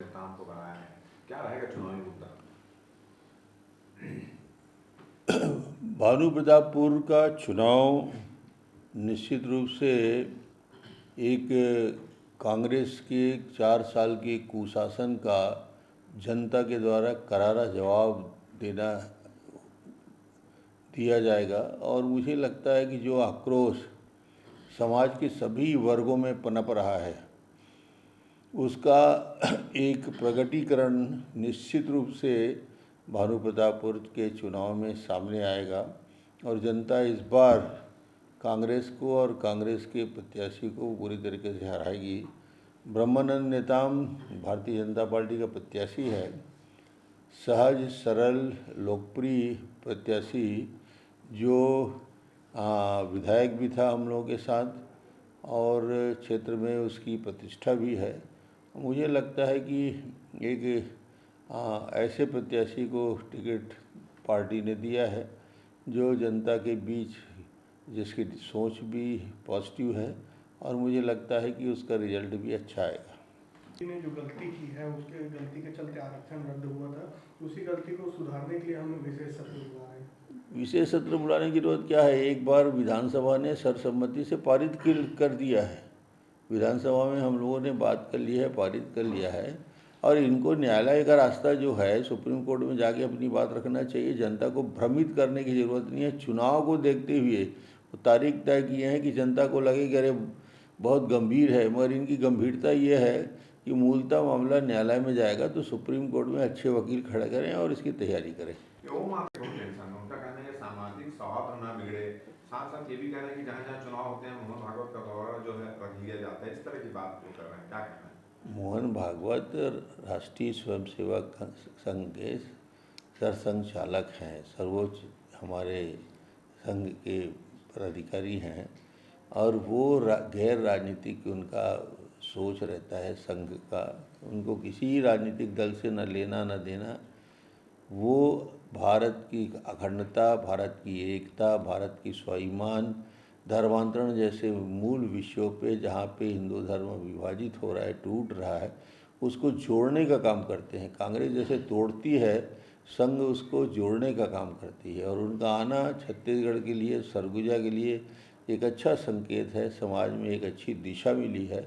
काम को बनाया है, क्या रहेगा चुनावी मुद्दा? भानु प्रतापपुर का चुनाव निश्चित रूप से एक कांग्रेस के 4 साल के कुशासन का जनता के द्वारा करारा जवाब दिया जाएगा। और मुझे लगता है कि जो आक्रोश समाज के सभी वर्गों में पनप रहा है उसका एक प्रकटीकरण निश्चित रूप से भानु प्रतापपुर के चुनाव में सामने आएगा। और जनता इस बार कांग्रेस को और कांग्रेस के प्रत्याशी को पूरी तरीके से हराएगी। ब्रह्मानंद नेताम भारतीय जनता पार्टी का प्रत्याशी है, सहज सरल लोकप्रिय प्रत्याशी जो विधायक भी था हम लोगों के साथ और क्षेत्र में उसकी प्रतिष्ठा भी है। मुझे लगता है कि एक ऐसे प्रत्याशी को टिकट पार्टी ने दिया है जो जनता के बीच जिसकी सोच भी पॉजिटिव है और मुझे लगता है कि उसका रिजल्ट भी अच्छा आएगा। ने जो गलती की है उसके गलती के चलते आरक्षण रद्द हुआ था, उसी गलती को सुधारने के लिए हम विशेष सत्र बुला रहे हैं। विशेष सत्र बुलाने की जरूरत क्या है? एक बार विधानसभा ने सर्वसम्मति से पारित कर दिया है। विधानसभा में हम लोगों ने बात कर ली है, पारित कर लिया है। और इनको न्यायालय का रास्ता जो है सुप्रीम कोर्ट में जाके अपनी बात रखना चाहिए। जनता को भ्रमित करने की ज़रूरत नहीं है। चुनाव को देखते हुए तारीख तय किए हैं कि जनता को लगे कि अरे बहुत गंभीर है, मगर इनकी गंभीरता ये है कि मूलतः मामला न्यायालय में जाएगा तो सुप्रीम कोर्ट में अच्छे वकील खड़े करें और इसकी तैयारी करें। उनका कहना है सामाजिक सौहार्द न बिगड़े, साथ साथ ये भी कह रहे हैं कि जहाँ जहाँ चुनाव होते हैं मोहन भागवत का दौरा जो है रख लिया जाता है, इस तरह की बात वो कर रहे हैं, क्या कहना है? मोहन भागवत राष्ट्रीय स्वयंसेवक संघ के सरसंघ चालक हैं, सर्वोच्च हमारे संघ के पदाधिकारी हैं और वो गैर राजनीतिक उनका सोच रहता है संघ का। उनको किसी राजनीतिक दल से न लेना न देना। वो भारत की अखंडता, भारत की एकता, भारत की स्वाभिमान, धर्मांतरण जैसे मूल विषयों पे जहाँ पे हिंदू धर्म विभाजित हो रहा है, टूट रहा है, उसको जोड़ने का काम करते हैं। कांग्रेस जैसे तोड़ती है, संघ उसको जोड़ने का काम करती है। और उनका आना छत्तीसगढ़ के लिए, सरगुजा के लिए एक अच्छा संकेत है। समाज में एक अच्छी दिशा मिली है।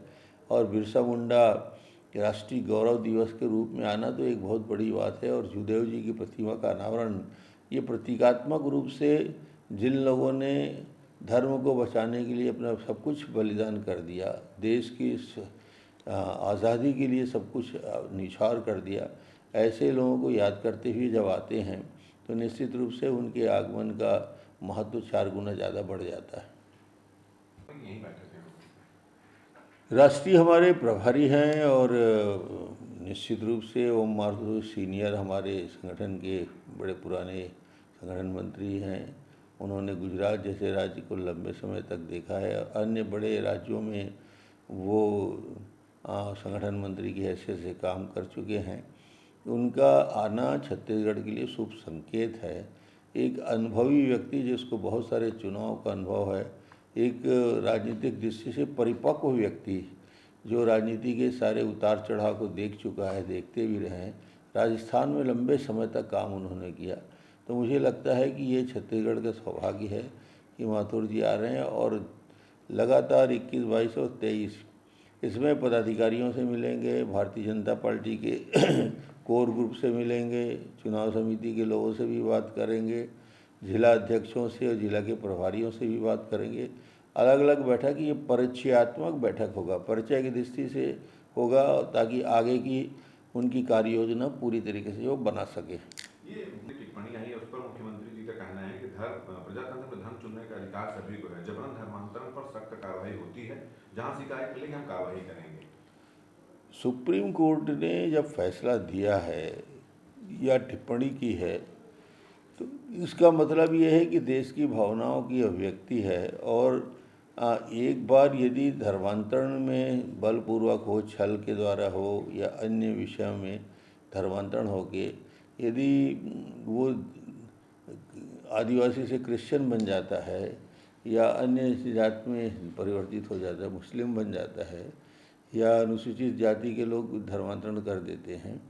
और बिरसा मुंडा राष्ट्रीय गौरव दिवस के रूप में आना तो एक बहुत बड़ी बात है। और जुदेव जी की प्रतिमा का अनावरण ये प्रतीकात्मक रूप से जिन लोगों ने धर्म को बचाने के लिए अपना सब कुछ बलिदान कर दिया, देश की आज़ादी के लिए सब कुछ निछावर कर दिया, ऐसे लोगों को याद करते हुए जब आते हैं तो निश्चित रूप से उनके आगमन का महत्व 4 गुना ज़्यादा बढ़ जाता है। राष्ट्रीय हमारे प्रभारी हैं और निश्चित रूप से ओम माथुर सीनियर हमारे संगठन के बड़े पुराने संगठन मंत्री हैं। उन्होंने गुजरात जैसे राज्य को लंबे समय तक देखा है। अन्य बड़े राज्यों में वो संगठन मंत्री की हैसियत से काम कर चुके हैं। उनका आना छत्तीसगढ़ के लिए शुभ संकेत है। एक अनुभवी व्यक्ति जिसको बहुत सारे चुनाव का अनुभव है, एक राजनीतिक दृष्टि से परिपक्व व्यक्ति जो राजनीति के सारे उतार चढ़ाव को देख चुका है, देखते भी रहे हैं। राजस्थान में लंबे समय तक काम उन्होंने किया। तो मुझे लगता है कि ये छत्तीसगढ़ का सौभाग्य है कि माथुर जी आ रहे हैं। और लगातार 21, 22 और 23 इसमें पदाधिकारियों से मिलेंगे, भारतीय जनता पार्टी के कोर ग्रुप से मिलेंगे, चुनाव समिति के लोगों से भी बात करेंगे, जिला अध्यक्षों से और जिला के प्रभारियों से भी बात करेंगे। अलग अलग बैठक, ये परिचयात्मक बैठक होगा, परिचय की दृष्टि से होगा ताकि आगे की उनकी कार्य योजना पूरी तरीके से वो बना सके। ये टिप्पणी आई, उस पर मुख्यमंत्री जी का कहना है कि प्रजातंत्र में धर्म चुनने का अधिकार सभी को है, जबरन धर्मांतरण पर सख्त कार्रवाई होती है, जहां शिकायत मिलेगी हम कार्रवाई करेंगे। सुप्रीम कोर्ट ने जब फैसला दिया है या टिप्पणी की है तो इसका मतलब ये है कि देश की भावनाओं की अभिव्यक्ति है। और एक बार यदि धर्मांतरण में बलपूर्वक हो, छल के द्वारा हो या अन्य विषयों में धर्मांतरण हो के यदि वो आदिवासी से क्रिश्चियन बन जाता है या अन्य जात में परिवर्तित हो जाता है, मुस्लिम बन जाता है या अनुसूचित जाति के लोग धर्मांतरण कर देते हैं।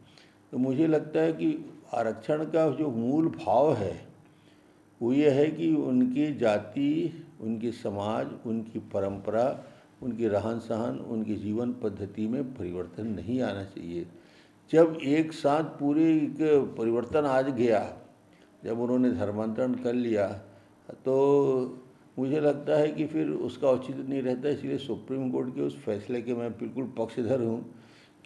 तो मुझे लगता है कि आरक्षण का जो मूल भाव है वो ये है कि उनकी जाति, उनकी समाज, उनकी परंपरा, उनकी रहन सहन, उनकी जीवन पद्धति में परिवर्तन नहीं आना चाहिए। जब एक साथ पूरे एक परिवर्तन आ गया, जब उन्होंने धर्मांतरण कर लिया, तो मुझे लगता है कि फिर उसका औचित्य नहीं रहता। इसलिए सुप्रीम कोर्ट के उस फैसले के मैं बिल्कुल पक्षधर हूँ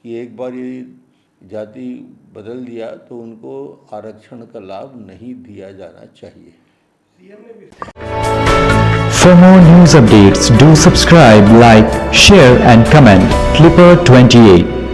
कि एक बार यदि जाति बदल दिया तो उनको आरक्षण का लाभ नहीं दिया जाना चाहिए। For more news updates, do subscribe, like, share and comment. Clipper 28.